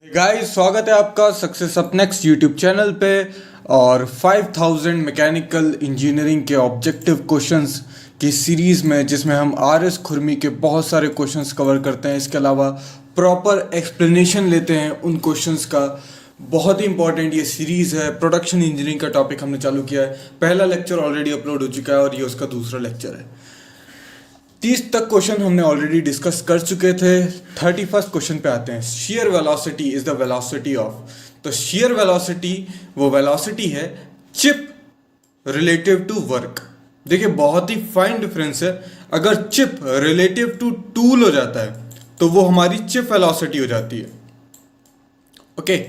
Guys, स्वागत है आपका success up next YouTube channel पे। और 5000 मैकेनिकल इंजीनियरिंग के ऑब्जेक्टिव क्वेश्चंस की सीरीज़ में, जिसमें हम आर.एस. खुरमी के बहुत सारे क्वेश्चंस कवर करते हैं। इसके अलावा प्रॉपर एक्सप्लेनेशन लेते हैं उन क्वेश्चंस का। बहुत ही इंपॉर्टेंट ये सीरीज़ है। प्रोडक्शन इंजीनियरिंग का टॉपिक हमने चालू किया है। पहला लेक्चर ऑलरेडी अपलोड हो चुका है और ये उसका दूसरा लेक्चर है। 30 तक क्वेश्चन हमने ऑलरेडी डिस्कस कर चुके थे। 31st क्वेश्चन पे आते हैं। Shear velocity is the velocity of. तो शेयर वेलोसिटी वो वेलोसिटी है चिप रिलेटिव टू वर्क। देखिए, बहुत ही फाइन डिफरेंस है। अगर चिप रिलेटिव टू टूल हो जाता है तो वो हमारी चिप वेलोसिटी हो जाती है। ओके,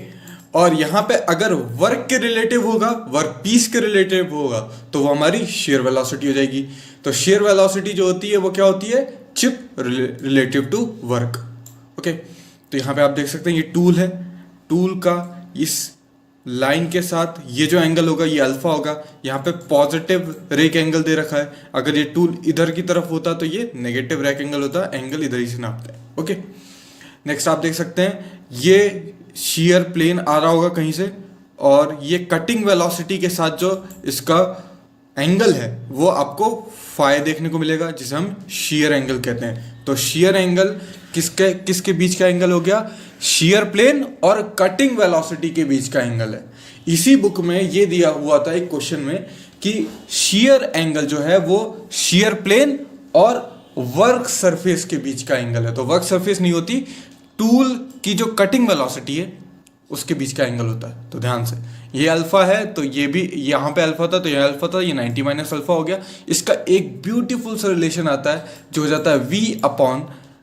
और यहां पे अगर वर्क के रिलेटिव होगा, वर्क पीस के रिलेटिव होगा, तो वो हमारी शेयर वेलोसिटी हो जाएगी। तो शेयर वेलोसिटी जो होती है वो क्या होती है? Chip relative to work. Okay, तो यहां पे आप देख सकते हैं ये टूल है। टूल का इस लाइन के साथ ये जो एंगल होगा ये अल्फा होगा। यहाँ पे पॉजिटिव रेक एंगल दे रखा है। अगर ये टूल इधर की तरफ होता तो ये नेगेटिव रेक एंगल होता। एंगल इधर ही से नापते हैं। ओके, नेक्स्ट आप देख सकते हैं ये शेयर प्लेन आ रहा होगा कहीं से, और ये कटिंग वेलोसिटी के साथ जो इसका एंगल है वो आपको फाई देखने को मिलेगा, जिसे हम शेयर एंगल कहते हैं। तो शेयर एंगल किसके किसके बीच का एंगल हो गया? शेयर प्लेन और कटिंग वेलोसिटी के बीच का एंगल है। इसी बुक में ये दिया हुआ था एक क्वेश्चन में कि शेयर एंगल जो है वो शेयर प्लेन और वर्क सरफेस के बीच का एंगल है। तो वर्क सरफेस नहीं होती, टूल की जो कटिंग वेलोसिटी है उसके बीच का एंगल होता है। तो ध्यान से, ये अल्फा है तो ये भी यहाँ पे अल्फा था, तो ये अल्फा था, ये 90 माइनस अल्फा हो गया। इसका एक ब्यूटीफुल सा रिलेशन आता है जो हो जाता है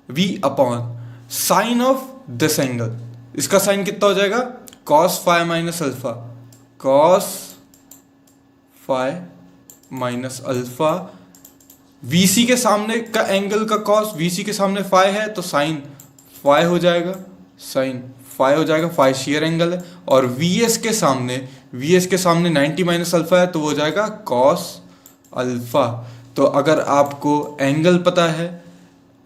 v upon sine of this angle. इसका साइन कितना हो जाएगा? Cos phi minus alpha. Cos phi minus alpha, VC के सामने का एंगल का कॉस, VC के सामने फाई है तो साइन फाई हो जाएगा। साइन फाई हो जाएगा, फाई शेयर एंगल है। और VS के सामने 90 माइनस अल्फा है तो वो हो जाएगा कॉस अल्फा। तो अगर आपको एंगल पता है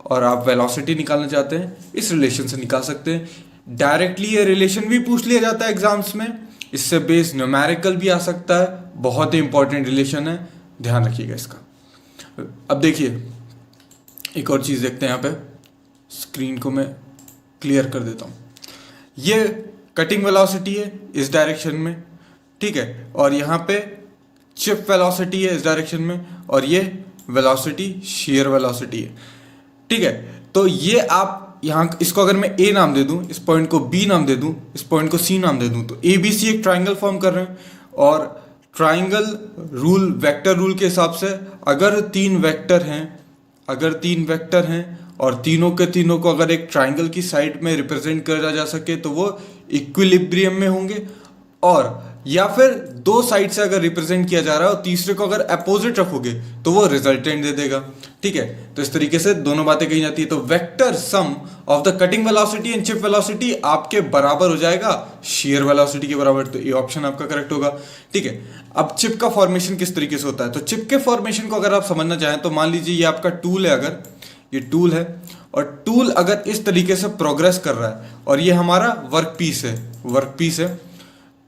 और आप वेलोसिटी निकालना चाहते हैं, इस रिलेशन से निकाल सकते हैं। डायरेक्टली ये रिलेशन भी पूछ लिया जाता है एग्जाम्स में। इससे बेस्ड न्यूमेरिकल भी आ सकता है। बहुत ही इंपॉर्टेंट रिलेशन है, ध्यान रखिएगा इसका। अब देखिए, एक और चीज़ देखते हैं। यहाँ पे स्क्रीन को मैं क्लियर कर देता हूँ। ये कटिंग वेलोसिटी है इस डायरेक्शन में, ठीक है, और यहाँ पे चिप वेलोसिटी है इस डायरेक्शन में, और ये वेलोसिटी शेयर वेलोसिटी है, ठीक है। तो ये आप यहाँ, इसको अगर मैं A नाम दे दूँ, इस पॉइंट को B नाम दे दूँ, इस पॉइंट को C नाम दे दूँ, तो ABC एक ट्राइंगल फॉर्म कर रहे हैं। और ट्राइंगल रूल, वेक्टर रूल के हिसाब से अगर तीन वेक्टर हैं और तीनों के तीनों को अगर एक ट्राइंगल की साइड में रिप्रेजेंट करा जा सके तो वो इक्विलिब्रियम में होंगे। और या फिर दो साइड से अगर रिप्रेजेंट किया जा रहा है और तीसरे को अगर अपोजिट रखोगे तो वो रिजल्टेंट दे देगा, ठीक है। तो इस तरीके से दोनों बातें कही जाती है। तो vector sum of the cutting velocity and chip velocity आपके बराबर हो जाएगा शेयर वेलोसिटी के बराबर। तो ये ऑप्शन आपका करेक्ट होगा, ठीक है। अब चिप का फॉर्मेशन किस तरीके से होता है? तो चिप के फॉर्मेशन को अगर आप समझना चाहें तो मान लीजिए ये आपका टूल है। अगर ये टूल है और टूल अगर इस तरीके से प्रोग्रेस कर रहा है और ये हमारा वर्क पीस है,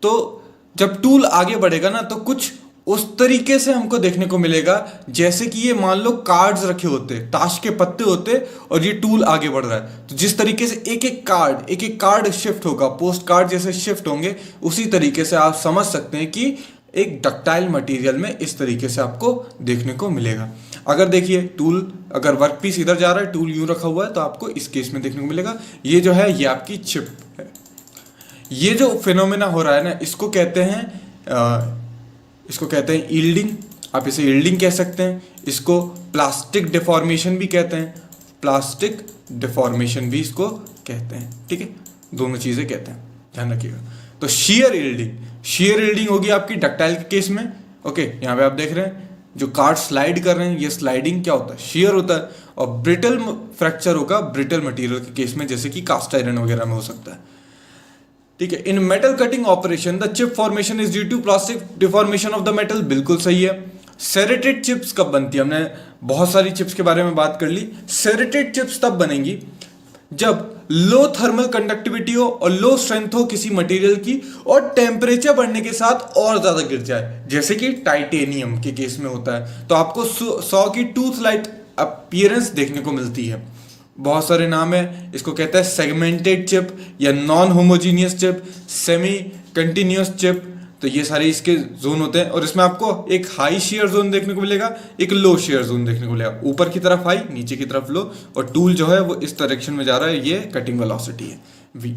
तो जब टूल आगे बढ़ेगा ना तो कुछ उस तरीके से हमको देखने को मिलेगा जैसे कि ये मान लो कार्ड्स रखे होते, ताश के पत्ते होते, और ये टूल आगे बढ़ रहा है। तो जिस तरीके से एक एक कार्ड शिफ्ट होगा, पोस्ट कार्ड जैसे शिफ्ट होंगे, उसी तरीके से आप समझ सकते हैं कि एक डक्टाइल मटेरियल में इस तरीके से आपको देखने को मिलेगा। अगर देखिए टूल, अगर वर्क पीस इधर जा रहा है, टूल यूं रखा हुआ है, तो आपको इस केस में देखने को मिलेगा। ये जो है ये आपकी चिप है। ये जो फिनोमेना हो रहा है ना, इसको कहते हैं यील्डिंग। आप इसे यील्डिंग कह सकते हैं। इसको प्लास्टिक डिफॉर्मेशन भी कहते हैं। प्लास्टिक डिफॉर्मेशन भी इसको कहते हैं, ठीक है। दोनों चीजें कहते हैं, ध्यान रखिएगा। तो शेयर यील्डिंग होगी आपकी डक्टाइल के केस में। ओके, यहाँ पे आप देख रहे हैं जो कार्ड स्लाइड कर रहे हैं, ये स्लाइडिंग क्या होता है? शेयर होता है। और ब्रिटल फ्रैक्चर होगा ब्रिटल मटेरियल के केस में, जैसे कि कास्ट आयरन वगैरह में हो सकता है, ठीक है। In metal cutting operation the chip formation is due to plastic deformation of the metal. बिल्कुल सही है। सेरेटेड चिप्स कब बनती है? हमने बहुत सारी चिप्स के बारे में बात कर ली। सेरेटेड चिप्स तब बनेंगी जब लो थर्मल कंडक्टिविटी हो और लो स्ट्रेंथ हो किसी मटेरियल की, और टेम्परेचर बढ़ने के साथ और ज्यादा गिर जाए, जैसे कि टाइटेनियम के केस में होता है, तो आपको 100 की टूथ लाइट अपीयरेंस देखने को मिलती है। बहुत सारे नाम है, इसको कहते हैं सेगमेंटेड चिप या non homogeneous chip, semi continuous chip. तो ये सारे इसके जोन होते हैं, और इसमें आपको एक हाई शेयर जोन देखने को मिलेगा, एक लो शेयर जोन देखने को मिलेगा। ऊपर की तरफ हाई, नीचे की तरफ लो, और टूल जो है वो इस डायरेक्शन में जा रहा है, ये कटिंग वेलोसिटी है v।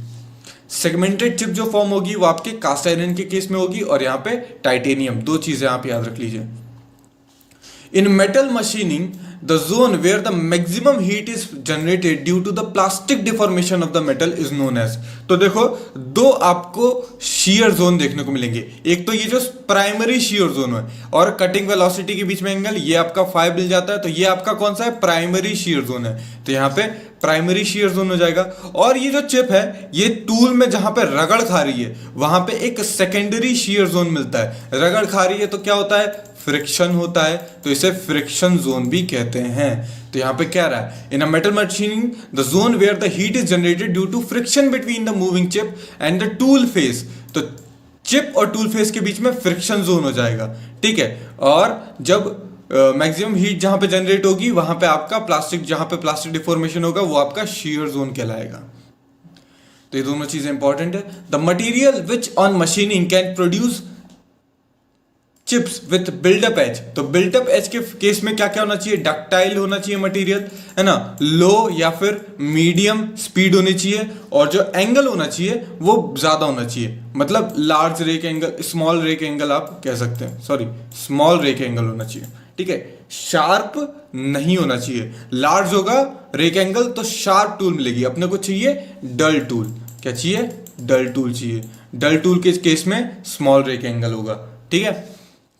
सेगमेंटेड चिप जो फॉर्म होगी वो आपके कास्ट आयरन के केस में होगी, और यहाँ पे टाइटेनियम। दो चीजें आप याद रख लीजिए। In metal machining, the zone where the maximum heat is generated due to the plastic deformation of the metal is known as। तो देखो, दो आपको shear zone देखने को मिलेंगे। एक तो ये जो प्राइमरी shear zone है, और कटिंग वेलोसिटी के बीच में एंगल, ये आपका 5 मिल जाता है, तो ये आपका कौन सा है, प्राइमरी shear zone है। तो यहाँ पे प्राइमरी shear zone हो जाएगा। और ये जो चिप है, ये टूल में जहां पे रगड़ खा रही है, वहां पे एक सेकेंडरी shear zone मिलता है। रगड़ खा रही है तो क्या होता है, फ्रिक्शन होता है, तो इसे फ्रिक्शन जोन भी कहते हैं। तो यहां पे क्या रहा है, in a metal machining the zone where the heat is generated due to friction between the moving chip and the tool face. तो चिप और टूल फेस के बीच में फ्रिक्शन जोन हो जाएगा, ठीक है। और जब मैक्सिमम हीट जहां पे जनरेट होगी, वहां पे आपका प्लास्टिक, जहां पे प्लास्टिक डिफॉर्मेशन होगा, वो आपका शीयर जोन कहलाएगा। तो ये दोनों चीजें इंपॉर्टेंट है। The material which on machining can produce chips with build up edge. तो बिल्डअप एज के केस में क्या क्या होना चाहिए, डक्टाइल होना चाहिए मटेरियल, है ना, लो या फिर मीडियम स्पीड होनी चाहिए, और जो एंगल होना चाहिए वो ज्यादा होना चाहिए, मतलब large rake angle, small rake angle आप कह सकते हैं, सॉरी स्मॉल रेक एंगल होना चाहिए, ठीक है। शार्प नहीं होना चाहिए, लार्ज होगा रेक एंगल तो शार्प टूल मिलेगी, अपने को चाहिए डल टूल। क्या चाहिए, डल टूल चाहिए। डल टूल के केस में स्मॉल रेक एंगल होगा, ठीक है।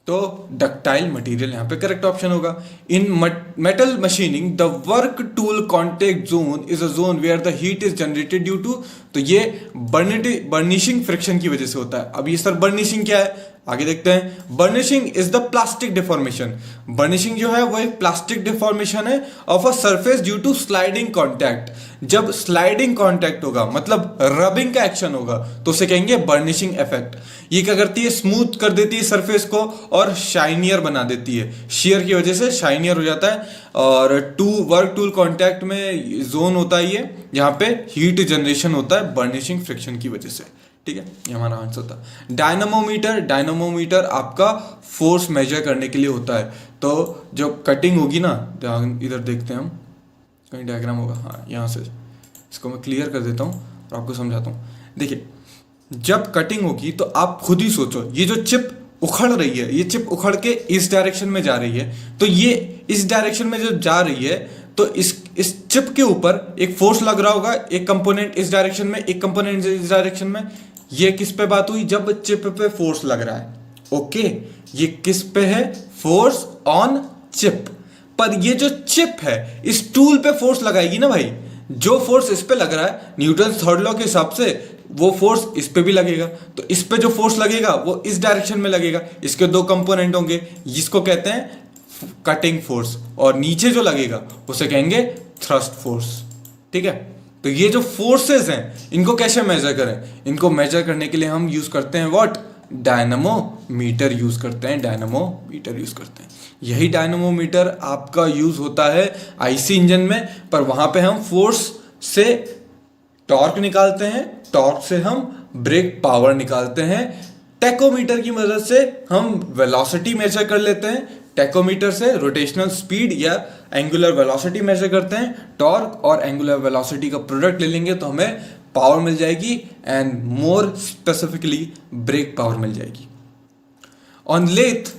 तो डक्टाइल मटेरियल यहां पे करेक्ट ऑप्शन होगा। In metal machining the work tool contact zone is a zone where the heat is generated due to, तो ये बर्निशिंग फ्रिक्शन की वजह से होता है। अब ये सर बर्निशिंग क्या है, आगे देखते हैं। Burnishing is the plastic deformation. Burnishing जो है वो एक प्लास्टिक डिफॉर्मेशन है of a surface due to sliding contact. जब स्लाइडिंग कॉन्टैक्ट होगा, मतलब रबिंग का एक्शन होगा, तो उसे कहेंगे बर्निशिंग इफेक्ट। ये क्या करती है, स्मूथ कर देती है सरफेस को और शाइनियर बना देती है, शेयर की वजह से शाइनियर हो जाता है। और वर्क टूल कॉन्टैक्ट में जोन होता है ये, जहां पे हीट जनरेशन होता है बर्निशिंग फ्रिक्शन की वजह से, ठीक है। ये हमारा आंसर था। डायनामोमीटर, डायनामोमीटर आपका फोर्स मेजर करने के लिए होता है। तो जो कटिंग होगी ना, इधर देखते हैं हम, कहीं डायग्राम होगा, हाँ यहाँ से, इसको मैं क्लियर कर देता हूँ और आपको समझाता हूँ। देखिए, जब कटिंग होगी तो आप खुद ही सोचो, ये जो चिप उखड़ रही है, ये चिप उखड़ के इस डायरेक्शन में जा रही है, तो ये इस डायरेक्शन में जो जा रही है, तो इस चिप के ऊपर एक फोर्स लग रहा होगा, एक कंपोनेंट इस डायरेक्शन में, एक कंपोनेंट इस डायरेक्शन में। ये किस पे बात हुई, जब चिप पे फोर्स लग रहा है, ओके। ये किस पे है, फोर्स ऑन चिप। पर ये जो चिप है, इस टूल पे फोर्स लगाएगी ना भाई, जो फोर्स इस पे लग रहा है न्यूटन थर्ड लॉ के हिसाब से, वो फोर्स इस पे भी लगेगा। तो इस पे जो फोर्स लगेगा वो इस डायरेक्शन में लगेगा। इसके दो कंपोनेंट होंगे, जिसको कहते हैं कटिंग फोर्स, और नीचे जो लगेगा उसे कहेंगे थ्रस्ट फोर्स, ठीक है। तो ये जो फोर्सेस हैं, इनको कैसे मेजर करें, इनको मेजर करने के लिए हम यूज करते हैं व्हाट, डायनामोमीटर यूज करते हैं, डायनामोमीटर यूज करते हैं। यही डायनामोमीटर आपका यूज होता है आईसी इंजन में, पर वहां पे हम फोर्स से टॉर्क निकालते हैं, टॉर्क से हम ब्रेक पावर निकालते हैं। टेकोमीटर की मदद से हम वेलोसिटी मेजर कर लेते हैं, टेकोमीटर से रोटेशनल स्पीड या एंगुलर वेलोसिटी मेजर करते हैं। टॉर्क और एंगुलर वेलोसिटी का प्रोडक्ट ले लेंगे तो हमें पावर मिल जाएगी, and more specifically brake power मिल जाएगी। On lathe,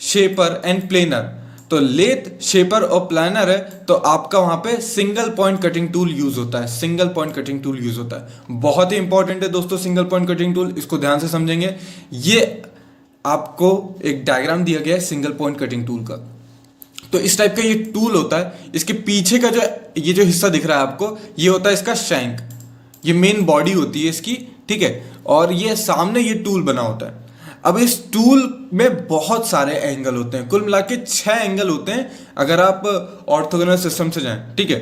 shaper and planer, तो लेथ, शेपर और प्लानर है, तो आपका वहां पे single point cutting tool use होता है, single point cutting tool use होता है। बहुत ही इंपॉर्टेंट है दोस्तों सिंगल पॉइंट कटिंग टूल, इसको ध्यान से समझेंगे। ये आपको एक डायग्राम दिया गया है सिंगल पॉइंट कटिंग टूल का। तो इस टाइप का ये टूल होता है, इसके पीछे का ये जो हिस्सा दिख रहा है आपको, ये होता है इसका शैंक, ये मेन बॉडी होती है इसकी, ठीक है। और ये सामने ये टूल बना होता है। अब इस टूल में बहुत सारे एंगल होते हैं, कुल मिला के 6 एंगल होते हैं अगर आप ऑर्थोगोनल सिस्टम से जाएं, ठीक है।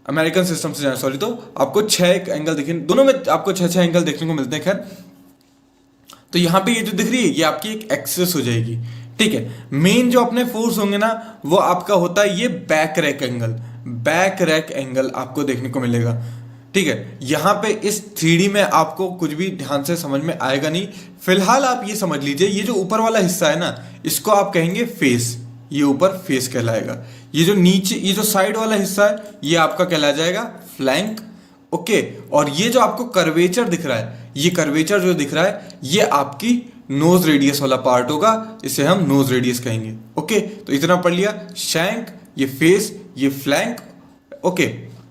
अमेरिकन सिस्टम से जाए सॉरी, तो आपको 6 एंगल देखिए, दोनों में आपको 6 एंगल देखने को मिलते हैं। खैर, तो यहाँ पे ये जो दिख रही है ये आपकी एक एक्सेस हो जाएगी, ठीक है। मेन जो अपने फोर्स होंगे ना वो आपका होता है ये back rack angle, back rack angle आपको देखने को मिलेगा, ठीक है। यहाँ पे इस 3D में आपको कुछ भी ध्यान से समझ में आएगा नहीं। फिलहाल आप ये समझ लीजिए, ये जो ऊपर वाला हिस्सा है ना इसको आप कहेंगे फेस, ये ऊपर फेस कहलाएगा। ये जो नीचे, ये जो साइड वाला हिस्सा है ये आपका कहला जाएगा फ्लैंक, ओके। और ये जो आपको कर्वेचर दिख रहा है, ये कर्वेचर जो दिख रहा है ये आपकी नोज रेडियस वाला पार्ट होगा, इसे हम नोज रेडियस कहेंगे, ओके। तो इतना पढ़ लिया, शैंक, ये फेस, ये फ्लैंक, ओके।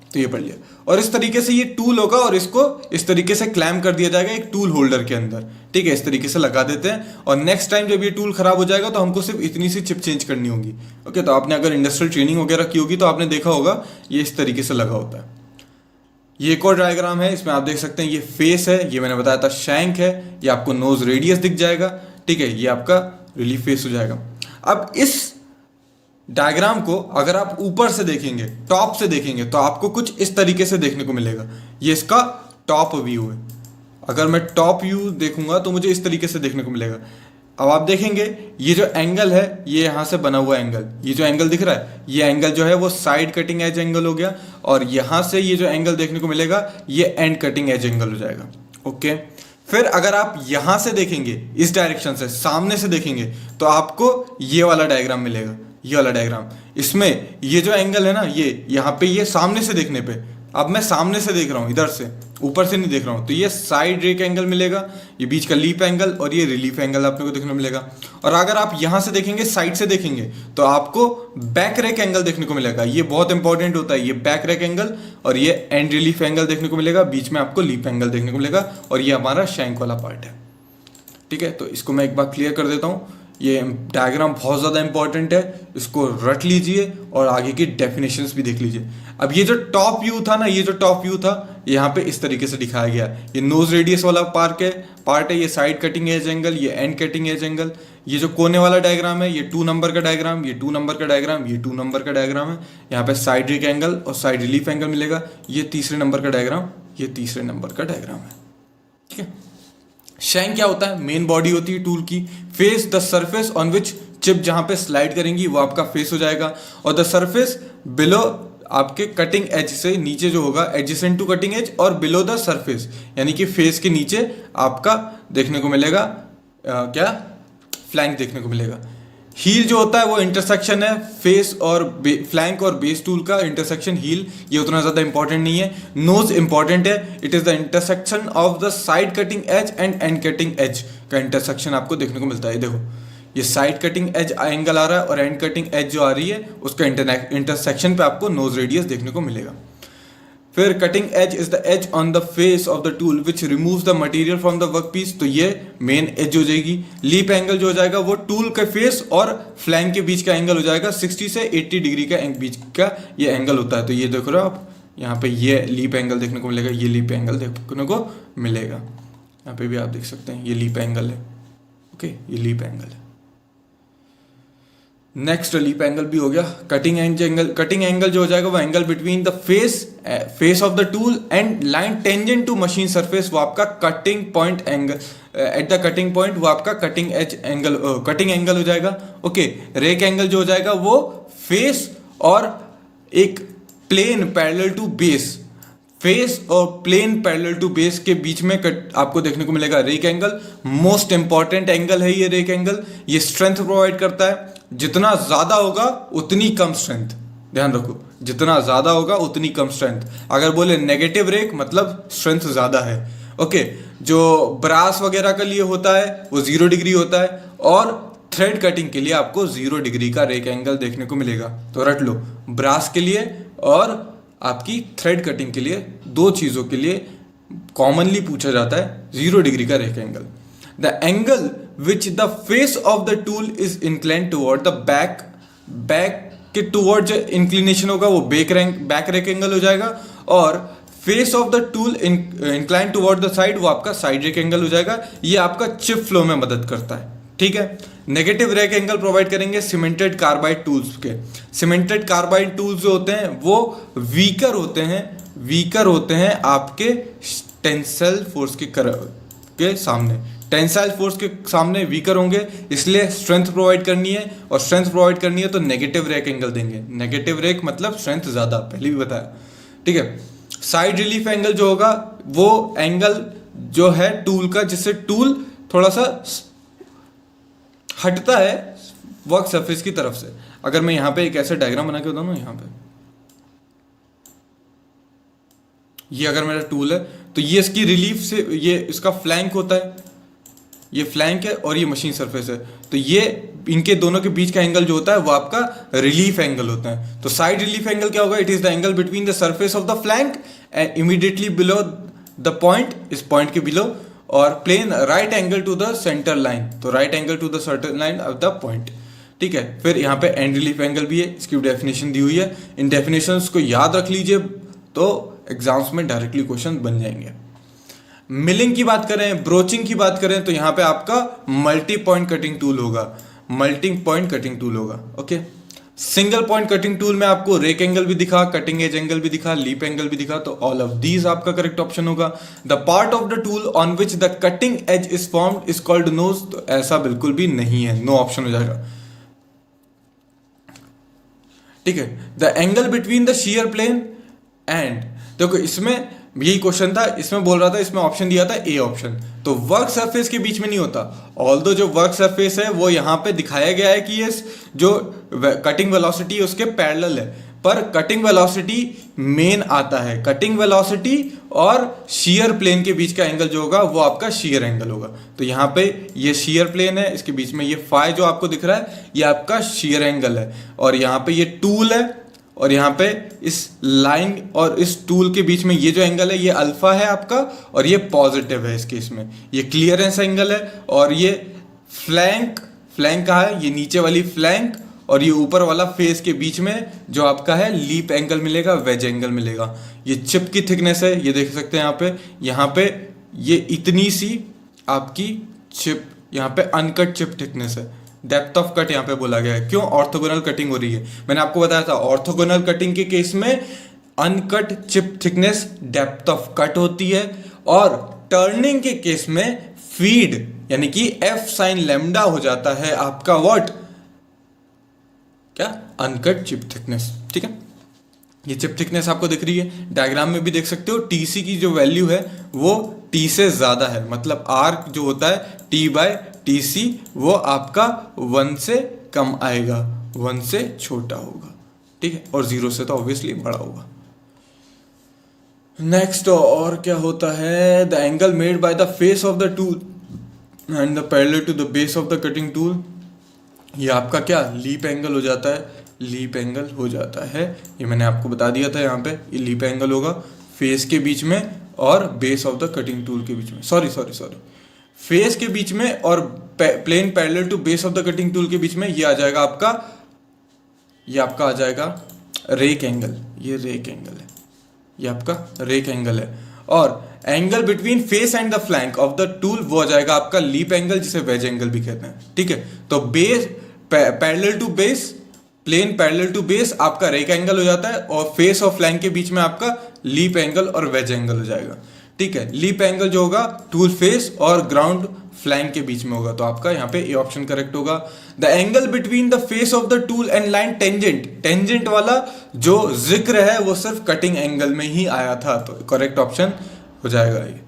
तो ये पढ़ लिया। और इस तरीके से ये टूल होगा और इसको इस तरीके से क्लैम्प कर दिया जाएगा एक टूल होल्डर के अंदर, ठीक है। इस तरीके से लगा देते हैं और नेक्स्ट टाइम जब ये टूल खराब हो जाएगा तो हमको सिर्फ इतनी सी चिप चेंज करनी होगी, ओके। तो आपने अगर इंडस्ट्रियल ट्रेनिंग वगैरह की होगी तो आपने देखा होगा ये इस तरीके से लगा होता है। ये एक और डायग्राम है, इसमें आप देख सकते हैं ये फेस है, ये मैंने बताया था शैंक है, ये आपको नोज रेडियस दिख जाएगा, ठीक है। ये आपका रिलीफ फेस हो जाएगा। अब इस डायग्राम को अगर आप ऊपर से देखेंगे, टॉप से देखेंगे, तो आपको कुछ इस तरीके से देखने को मिलेगा। ये इसका टॉप व्यू है। अगर मैं टॉप व्यू देखूंगा तो मुझे इस तरीके से देखने को मिलेगा। अब आप देखेंगे ये जो एंगल है ये यहाँ से बना हुआ एंगल, ये जो एंगल दिख रहा है ये एंगल जो है वो साइड कटिंग एज एंगल हो गया, और यहाँ से ये जो एंगल देखने को मिलेगा ये एंड कटिंग एज एंगल हो जाएगा, ओके। फिर अगर आप यहाँ से देखेंगे, इस डायरेक्शन से सामने से देखेंगे, तो आपको ये वाला डायग्राम मिलेगा, ये वाला डायग्राम। इसमें ये जो एंगल है ना, ये यहाँ पे, ये सामने से देखने पे, अब मैं सामने से देख रहा हूँ, इधर से, ऊपर से नहीं देख रहा हूँ, तो ये साइड रेक एंगल मिलेगा, ये बीच का लीप एंगल, और ये रिलीफ एंगल आपको देखने को मिलेगा। और अगर आप यहाँ से देखेंगे, साइड से देखेंगे, तो आपको बैक रेक एंगल देखने को मिलेगा। ये बहुत इंपॉर्टेंट होता है, ये बैक रेक एंगल, और ये एंड रिलीफ एंगल देखने को मिलेगा, बीच में आपको लीप एंगल देखने को मिलेगा, और ये हमारा शैंक वाला पार्ट है, ठीक है। तो इसको मैं एक बार क्लियर कर देता हूँ। ये डायग्राम बहुत ज़्यादा इंपॉर्टेंट है, इसको रट लीजिए और आगे की डेफिनेशंस भी देख लीजिए। अब ये जो टॉप व्यू था ना, ये जो टॉप व्यू था यहाँ पे इस तरीके से दिखाया गया। ये नोज रेडियस वाला पार्ट है, ये साइड कटिंग एज एंगल, ये एंड कटिंग एज एंगल। ये जो कोने वाला डायग्राम है ये 2 नंबर का डायग्राम, ये 2 नंबर का डायग्राम, ये 2 नंबर का डायग्राम है। यहाँ पे साइड रेक एंगल और साइड रिलीफ एंगल मिलेगा। ये तीसरे नंबर का डायग्राम, ये तीसरे नंबर का डायग्राम है, ठीक है। शैंक क्या होता है? मेन बॉडी होती है टूल की। Face, the surface on which chip जहां पे स्लाइड करेंगी वो आपका फेस हो जाएगा। और द सरफेस बिलो आपके कटिंग एज से नीचे जो होगा, एडजेसेंट टू कटिंग एज और बिलो द सरफेस, यानी कि फेस के नीचे आपका देखने को मिलेगा क्या, फ्लैंक देखने को मिलेगा। हील जो होता है वो इंटरसेक्शन है फेस और फ्लैंक और बेस टूल का इंटरसेक्शन हील, ये उतना ज़्यादा इंपॉर्टेंट नहीं है। नोज इंपॉर्टेंट है, it is the intersection of the side cutting as and and cutting as का इंटरसेक्शन आपको देखने को मिलता है। देखो ये साइड कटिंग एज एंगल आ रहा है और एंड कटिंग एज जो आ रही है उसका इंटरसेक्शन पे आपको नोज रेडियस देखने को मिलेगा। फिर cutting edge is the edge on the face of the tool which removes the material from the work piece, तो ये मेन एज हो जाएगी। लीप एंगल जो हो जाएगा वो टूल के फेस और फ्लैंक के बीच का एंगल हो जाएगा। 60 से 80 डिग्री का बीच का ये एंगल होता है। तो ये देख रहे हो आप, यहाँ पे ये लीप एंगल देखने को मिलेगा, ये लीप एंगल देखने को मिलेगा। यहाँ पे भी आप देख सकते हैं ये लीप एंगल है, ओके, ये लीप एंगल है। नेक्स्ट लीप एंगल भी हो गया। कटिंग एंगल, कटिंग एंगल जो हो जाएगा वो angle between the face of the tool and line tangent to machine surface, वो आपका cutting point angle, at the cutting point वो आपका cutting edge angle, cutting angle हो जाएगा, ओके। रेक एंगल जो हो जाएगा वो फेस और एक plane parallel to base, face और प्लेन पैरेलल टू बेस के बीच में आपको देखने को मिलेगा rake angle. Most important angle है ये रेक एंगल। ये स्ट्रेंथ प्रोवाइड करता है, जितना ज्यादा होगा उतनी कम स्ट्रेंथ, ध्यान रखो, जितना ज्यादा होगा उतनी कम स्ट्रेंथ। अगर बोले नेगेटिव रेक मतलब स्ट्रेंथ ज्यादा है, ओके। जो ब्रास वगैरह के लिए होता है वो 0 डिग्री होता है, और थ्रेड कटिंग के लिए आपको 0 डिग्री का रेक एंगल देखने को मिलेगा। तो रट लो, ब्रास के लिए और आपकी थ्रेड कटिंग के लिए, दो चीजों के लिए कॉमनली पूछा जाता है 0 डिग्री का rake angle. The angle which the face of the tool is incline toward the back, back के टुवर्ड जो इंक्लिनेशन होगा वो बैक रेक एंगल हो जाएगा, और face of the tool incline toward the side वो आपका साइड रेक एंगल हो जाएगा। ये आपका चिप फ्लो में मदद करता है, ठीक है। नेगेटिव रेक एंगल प्रोवाइड करेंगे सीमेंटेड कार्बाइड टूल्स के। सीमेंटेड कार्बाइड टूल्स जो होते हैं वो वीकर होते हैं आपके टेंसाइल फोर्स के सामने। टेंसाइल फोर्स के सामने वीकर होंगे, इसलिए स्ट्रेंथ प्रोवाइड करनी है, और स्ट्रेंथ प्रोवाइड करनी है तो नेगेटिव रेक एंगल देंगे। नेगेटिव रेक मतलब स्ट्रेंथ ज्यादा, पहले भी बताया, ठीक है। साइड रिलीफ एंगल जो होगा वो एंगल जो है टूल का, जिससे टूल थोड़ा सा हटता है वर्क सरफेस की तरफ से। अगर मैं यहां पे एक ऐसा डायग्राम बना के बताऊं ना, यहां पे ये अगर मेरा टूल है तो ये इसकी रिलीफ से, ये इसका फ्लैंक होता है, ये फ्लैंक है और ये मशीन सरफेस है, तो ये इनके दोनों के बीच का एंगल जो होता है वो आपका रिलीफ एंगल होता है। तो साइड रिलीफ एंगल क्या होगा? It is the angle between the surface of the flank and immediately below the point, इस पॉइंट के बिलो, और plane right angle to the centre line, तो right angle to the centre line of the point, ठीक है। फिर यहाँ पे and relief angle भी है, इसकी डेफिनेशन दी हुई है। इन डेफिनेशंस को याद रख लीजिए तो एग्जाम्स में डायरेक्टली क्वेश्चन बन जाएंगे। मिलिंग की बात करें, ब्रोचिंग की बात करें, तो यहाँ पे आपका मल्टी पॉइंट कटिंग टूल होगा, okay. Single point cutting tool में आपको रेक एंगल भी दिखा, कटिंग एज एंगल भी दिखा, लीप एंगल भी दिखा, तो ऑल ऑफ दीज आपका करेक्ट ऑप्शन होगा। The part of the tool on which the cutting edge is formed is called nose, तो ऐसा बिल्कुल भी नहीं है, नो ऑप्शन हो जाएगा, ठीक है। The angle between the shear plane and, देखो इसमें यही क्वेश्चन था, इसमें बोल रहा था, इसमें ऑप्शन दिया था ए ऑप्शन, तो वर्क सरफेस के बीच में नहीं होता। ऑल्दो जो वर्क सरफेस है वो यहाँ पे दिखाया गया है कि ये जो कटिंग वेलोसिटी उसके पैरेलल है, पर कटिंग वेलोसिटी मेन आता है, कटिंग वेलोसिटी और शीयर प्लेन के बीच का एंगल जो होगा वो आपका शीयर एंगल होगा। तो यहाँ पे ये शीयर प्लेन है, इसके बीच में ये फाई जो आपको दिख रहा है ये आपका शीयर एंगल है, और यहाँ पे ये टूल है, और यहाँ पे इस लाइन और इस टूल के बीच में ये जो एंगल है ये अल्फा है आपका, और ये पॉजिटिव है इस केस में, ये क्लियरेंस एंगल है, और ये फ्लैंक कहाँ है? ये नीचे वाली फ्लैंक और ये ऊपर वाला फेस के बीच में जो आपका है लीप एंगल मिलेगा, वेज एंगल मिलेगा। ये चिप की थिकनेस है, ये देख सकते हैं यहाँ पे ये इतनी सी आपकी चिप, यहाँ पे अनकट चिप थिकनेस है, डेप्थ ऑफ कट यहाँ पे बोला गया है। क्यों? ऑर्थोगोनल कटिंग हो रही है, मैंने आपको बताया था ऑर्थोगोनल कटिंग के केस में uncut chip thickness depth of cut होती है, और टर्निंग के केस में फीड यानी कि एफ साइन लेमडा हो जाता है आपका व्हाट, क्या? अनकट चिप थिकनेस, ठीक है। ये चिप थिकनेस आपको दिख रही है, डायग्राम में भी देख सकते हो, टीसी की जो वैल्यू है वो टी से ज्यादा है, मतलब आर जो होता है टी बाय टी सी वो आपका 1 से कम आएगा, 1 से छोटा होगा, ठीक है, और 0 से तो ऑब्वियसली बड़ा होगा। नेक्स्ट और क्या होता है? The angle made by the face of the tool and the parallel to the base of the cutting tool, ये आपका क्या लीप एंगल हो जाता है, लीप एंगल हो जाता है, ये मैंने आपको बता दिया था। यहाँ पे ये लीप एंगल होगा फेस के बीच में और base of the cutting tool के बीच में, सॉरी फेस के बीच में और plane parallel to base of the cutting tool के बीच में ये आ जाएगा आपका, ये आपका आ जाएगा रेक एंगल, ये रेक एंगल है, ये आपका रेक एंगल है। और angle between face and the flank of the tool वो आ जाएगा आपका लीप एंगल, जिसे वेज एंगल भी कहते हैं, ठीक है। तो base parallel to base, plane parallel to base आपका रेक एंगल हो जाता है, और फेस और फ्लैंक के बीच में आपका लीप एंगल और वेज एंगल हो जाएगा, ठीक है। लीप एंगल जो होगा टूल फेस और ग्राउंड फ्लैंक के बीच में होगा, तो आपका यहाँ पे ए ऑप्शन करेक्ट होगा। The angle between the face of the tool and line tangent, tangent वाला जो जिक्र है वो सिर्फ कटिंग एंगल में ही आया था, तो करेक्ट ऑप्शन हो जाएगा ये।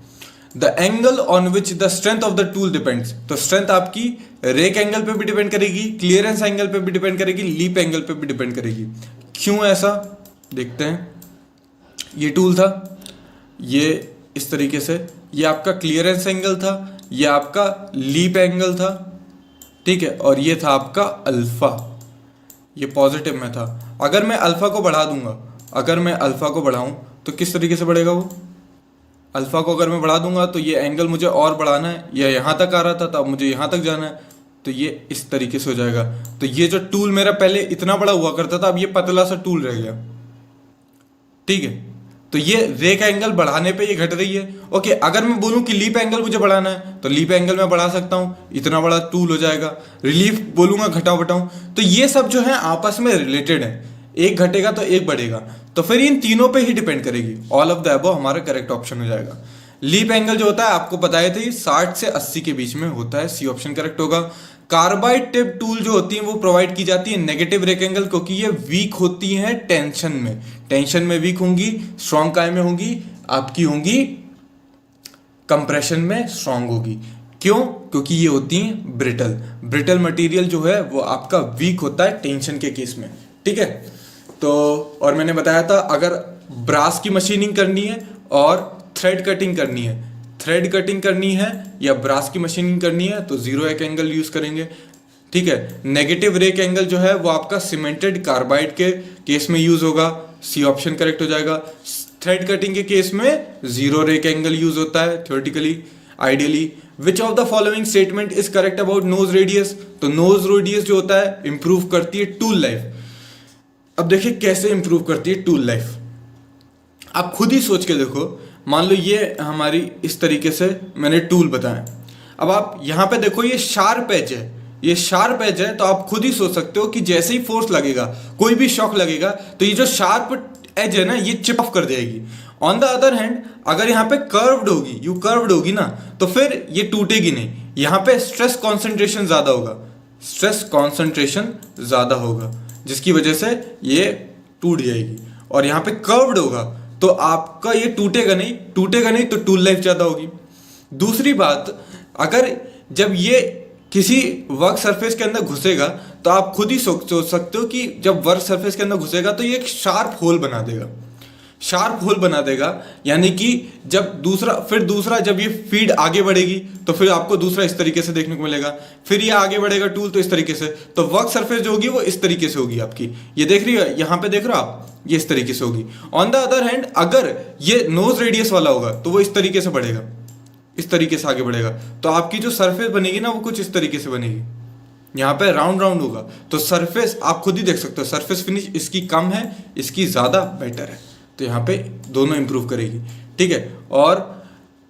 The angle on which the strength of the tool depends, तो स्ट्रेंथ आपकी रेक एंगल पे भी डिपेंड करेगी, क्लियरेंस एंगल पे भी डिपेंड करेगी, लीप एंगल पे भी डिपेंड करेगी। क्यों ऐसा देखते हैं। ये टूल था, ये इस तरीके से, ये आपका क्लियरेंस एंगल था, ये आपका लीप एंगल था, ठीक है, और ये था आपका अल्फा, ये पॉजिटिव में था। अगर मैं अल्फा को बढ़ा दूंगा, अगर मैं अल्फा को बढ़ाऊं तो किस तरीके से बढ़ेगा वो? अल्फा को अगर मैं बढ़ा दूंगा तो ये एंगल मुझे और बढ़ाना है, ये यहां तक आ रहा था तो अब मुझे यहां तक जाना है, तो ये इस तरीके से हो जाएगा। तो ये जो टूल मेरा पहले इतना बड़ा हुआ करता था, अब ये पतला सा टूल रह गया, ठीक है। तो ये रेक एंगल बढ़ाने पे ये घट रही है। ओके, अगर मैं बोलूं कि लीप एंगल मुझे बढ़ाना है तो लीप एंगल मैं बढ़ा सकता हूं, इतना बड़ा टूल हो जाएगा। रिलीफ बोलूंगा घटाओ बढ़ाऊं, तो ये सब जो है आपस में रिलेटेड है, एक घटेगा तो एक बढ़ेगा, तो फिर इन तीनों पे ही डिपेंड करेगी। ऑल ऑफ द अबव हमारा करेक्ट ऑप्शन हो जाएगा। लीप एंगल जो होता है आपको बताए थे 60 से 80 के बीच में होता है, सी ऑप्शन करेक्ट होगा। कार्बाइड टिप टूल जो होती है वो प्रोवाइड की जाती है नेगेटिव रेक एंगल, क्योंकि ये वीक होती हैं टेंशन में, टेंशन में वीक होंगी, स्ट्रॉन्ग काय में होंगी, आपकी होंगी कंप्रेशन में स्ट्रॉन्ग होगी। क्यों? क्योंकि ये होती हैं ब्रिटल, ब्रिटल मटेरियल जो है वो आपका वीक होता है टेंशन के केस में, ठीक है। तो और मैंने बताया था अगर ब्रास की मशीनिंग करनी है और थ्रेड कटिंग करनी है, थ्रेड कटिंग करनी है या ब्रास की मशीनिंग करनी है तो जीरो रेक एंगल यूज करेंगे, ठीक है। नेगेटिव रेक एंगल जो है वो आपका सीमेंटेड कार्बाइड के केस में यूज होगा, सी ऑप्शन करेक्ट हो जाएगा। थ्रेड कटिंग के केस में जीरो रेक एंगल यूज होता है theoretically, ideally. Which of the following statement is correct about nose radius, तो नोज रेडियस जो होता है इंप्रूव करती है टूल लाइफ। अब देखिए कैसे इंप्रूव करती है टूल लाइफ, आप खुद ही सोच के देखो। मान लो ये हमारी इस तरीके से मैंने टूल बताया, अब आप यहां पे देखो ये शार्प एज है, ये शार्प एज है, तो आप खुद ही सोच सकते हो कि जैसे ही फोर्स लगेगा, कोई भी शॉक लगेगा, तो ये जो शार्प एज है ना ये चिप ऑफ कर देगी। ऑन द अदर हैंड अगर यहाँ पे कर्व्ड होगी, यू कर्व्ड होगी ना, तो फिर ये टूटेगी नहीं, यहाँ पे स्ट्रेस कॉन्सेंट्रेशन ज्यादा होगा, स्ट्रेस कॉन्सेंट्रेशन ज्यादा होगा, जिसकी वजह से ये टूट जाएगी। और यहाँ पे कर्व्ड होगा तो आपका ये टूटेगा नहीं, टूटेगा नहीं तो टूल लाइफ ज्यादा होगी। दूसरी बात, अगर जब ये किसी वर्क सरफेस के अंदर घुसेगा तो आप खुद ही सोच सकते हो कि जब वर्क सरफेस के अंदर घुसेगा तो ये एक शार्प होल बना देगा, शार्प होल बना देगा, यानी कि जब दूसरा जब ये फीड आगे बढ़ेगी तो फिर आपको दूसरा इस तरीके से देखने को मिलेगा, फिर ये आगे बढ़ेगा टूल तो इस तरीके से, तो वर्क सरफेस जो होगी वो इस तरीके से होगी आपकी, ये देख रही है यहाँ पे देख रहे हो आप, ये इस तरीके से होगी। ऑन द अदर हैंड अगर ये नोज रेडियस वाला होगा तो वो इस तरीके से बढ़ेगा, इस तरीके से आगे बढ़ेगा, तो आपकी जो सरफेस बनेगी ना वो कुछ इस तरीके से बनेगी, यहाँ पे राउंड राउंड होगा। तो सरफेस आप खुद ही देख सकते हो, सरफेस फिनिश इसकी कम है, इसकी ज्यादा बेटर है, तो यहाँ पे दोनों इंप्रूव करेगी, ठीक है। और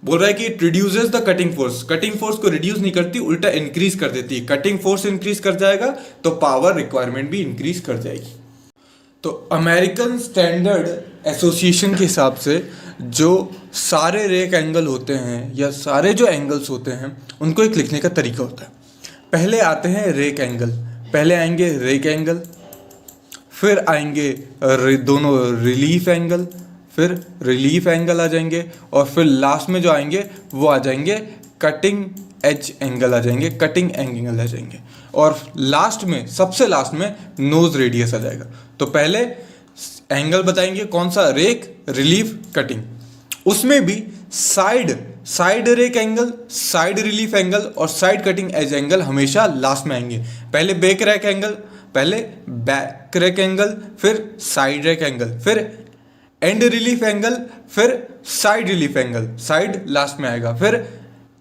बोल रहा है कि it reduces the cutting force, cutting force को रिड्यूस नहीं करती, उल्टा इंक्रीज कर देती है। कटिंग फोर्स इंक्रीज कर जाएगा तो पावर रिक्वायरमेंट भी इंक्रीज कर जाएगी। तो अमेरिकन स्टैंडर्ड एसोसिएशन के हिसाब से जो सारे रेक एंगल होते हैं या सारे जो एंगल्स होते हैं उनको एक लिखने का तरीका होता है। पहले आते हैं रेक एंगल, पहले आएंगे रेक एंगल, फिर आएंगे दोनों रिलीफ एंगल, फिर रिलीफ एंगल आ जाएंगे, और फिर लास्ट में जो आएंगे वो आ जाएंगे कटिंग एज एंगल आ जाएंगे, कटिंग एंगल आ जाएंगे, और लास्ट में सबसे लास्ट में नोज रेडियस आ जाएगा। तो पहले एंगल बताएंगे कौन सा, रेक, रिलीफ, कटिंग, उसमें भी side rake angle, side relief angle और साइड कटिंग एज एंगल हमेशा लास्ट में आएंगे। पहले बैक रेक एंगल, पहले बैक रेक एंगल, फिर साइड रेक एंगल, फिर एंड रिलीफ एंगल, फिर side relief angle, side last में आएगा, फिर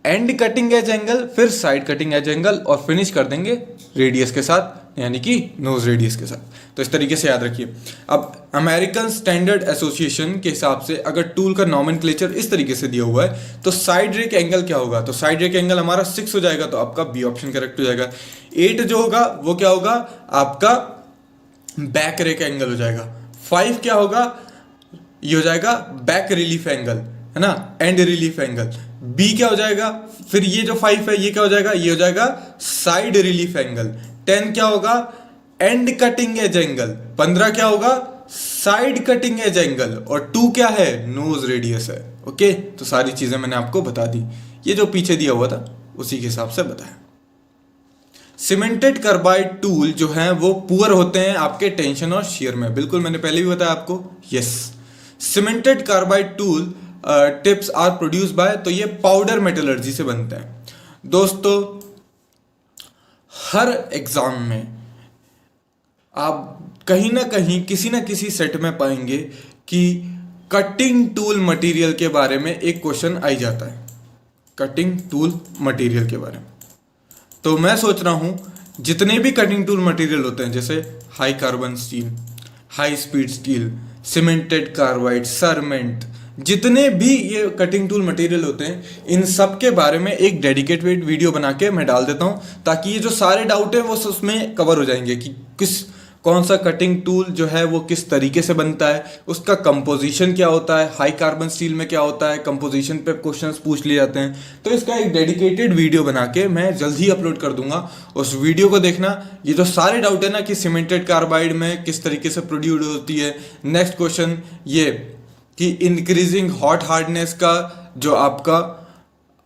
एंड कटिंग एज एंगल, फिर साइड कटिंग एज एंगल, और फिनिश कर देंगे रेडियस के साथ, यानी कि नोज रेडियस के साथ। तो इस तरीके से याद रखिए। अब अमेरिकन स्टैंडर्ड एसोसिएशन के हिसाब से अगर टूल का नॉमेनक्लेचर इस तरीके से दिया हुआ है तो साइड रेक एंगल क्या होगा, तो साइड रेक एंगल हमारा 6 हो जाएगा, तो आपका बी ऑप्शन करेक्ट हो जाएगा। 8 जो होगा वो क्या होगा, आपका बैक रेक एंगल हो जाएगा। 5 क्या होगा, ये हो जाएगा बैक रिलीफ एंगल, है ना, एंड रिलीफ एंगल। बी क्या हो जाएगा, फिर ये जो 5 है ये क्या हो जाएगा, ये हो जाएगा साइड रिलीफ एंगल। 10 क्या होगा, एंड कटिंग एज एंगल। 15 क्या होगा, साइड कटिंग एज एंगल। और 2 क्या है, नोज रेडियस है। ओके, तो सारी चीजें मैंने आपको बता दी, ये जो पीछे दिया हुआ था उसी के हिसाब से बताया। सीमेंटेड कार्बाइड टूल जो है वो पुअर होते हैं आपके टेंशन और शियर में, बिल्कुल मैंने पहले भी बताया आपको। Yes, cemented carbide tool tips are produced by, तो ये पाउडर मेटलर्जी से बनते हैं। दोस्तों हर एग्जाम में आप कहीं ना कहीं किसी ना किसी सेट में पाएंगे कि कटिंग टूल मटेरियल के बारे में एक क्वेश्चन आई जाता है, कटिंग टूल मटेरियल के बारे में। तो मैं सोच रहा हूं जितने भी कटिंग टूल मटेरियल होते हैं, जैसे high carbon steel, high speed steel, cemented carbide, cermet, जितने भी ये कटिंग टूल मटेरियल होते हैं, इन सब के बारे में एक डेडिकेटेड वीडियो बना के मैं डाल देता हूँ, ताकि ये जो सारे डाउट हैं वो उसमें कवर हो जाएंगे कि कौन सा कटिंग टूल जो है वो किस तरीके से बनता है, उसका कंपोजिशन क्या होता है, हाई कार्बन स्टील में क्या होता है, कंपोजिशन पे क्वेश्चंस पूछ लिए जाते हैं। तो इसका एक डेडिकेटेड वीडियो बना के मैं जल्द ही अपलोड कर दूंगा, उस वीडियो को देखना। ये जो सारे डाउट है ना कि सीमेंटेड कार्बाइड में किस तरीके से प्रोड्यूस होती है, नेक्स्ट क्वेश्चन ये कि इंक्रीजिंग हॉट हार्डनेस का जो आपका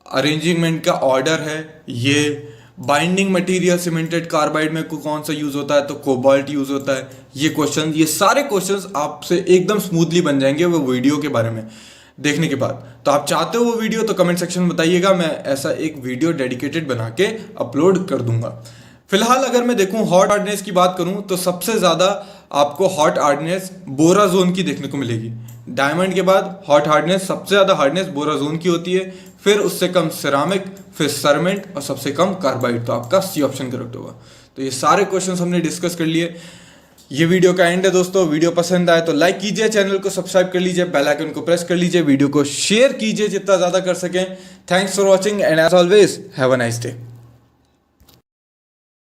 अरेंजमेंट का ऑर्डर है, ये बाइंडिंग मटेरियल सीमेंटेड कार्बाइड में कौन सा यूज होता है, तो कोबाल्ट यूज होता है। ये सारे क्वेश्चंस आपसे एकदम स्मूथली बन जाएंगे वो वीडियो के बारे में देखने के बाद। तो आप चाहते हो वो वीडियो तो कमेंट सेक्शन में बताइएगा, मैं ऐसा एक वीडियो डेडिकेटेड बना के अपलोड कर दूंगा। फिलहाल अगर मैं देखूं हॉट हार्डनेस की बात करूं तो सबसे ज्यादा आपको हॉट हार्डनेस बोराजोन की देखने को मिलेगी। डायमंड के बाद हॉट हार्डनेस, सबसे ज्यादा हार्डनेस बोराजोन की होती है, फिर उससे कम सिरामिक, फिर सरमेंट और सबसे कम कार्बाइड। तो आपका सी ऑप्शन करेक्ट होगा। तो ये सारे क्वेश्चंस हमने डिस्कस कर लिए। ये वीडियो का एंड है दोस्तों। वीडियो पसंद आए तो लाइक कीजिए, चैनल को सब्सक्राइब कर लीजिए, बेल आइकन को प्रेस कर लीजिए, वीडियो को शेयर कीजिए जितना ज्यादा कर सकें। Thanks for watching and as always have a nice day.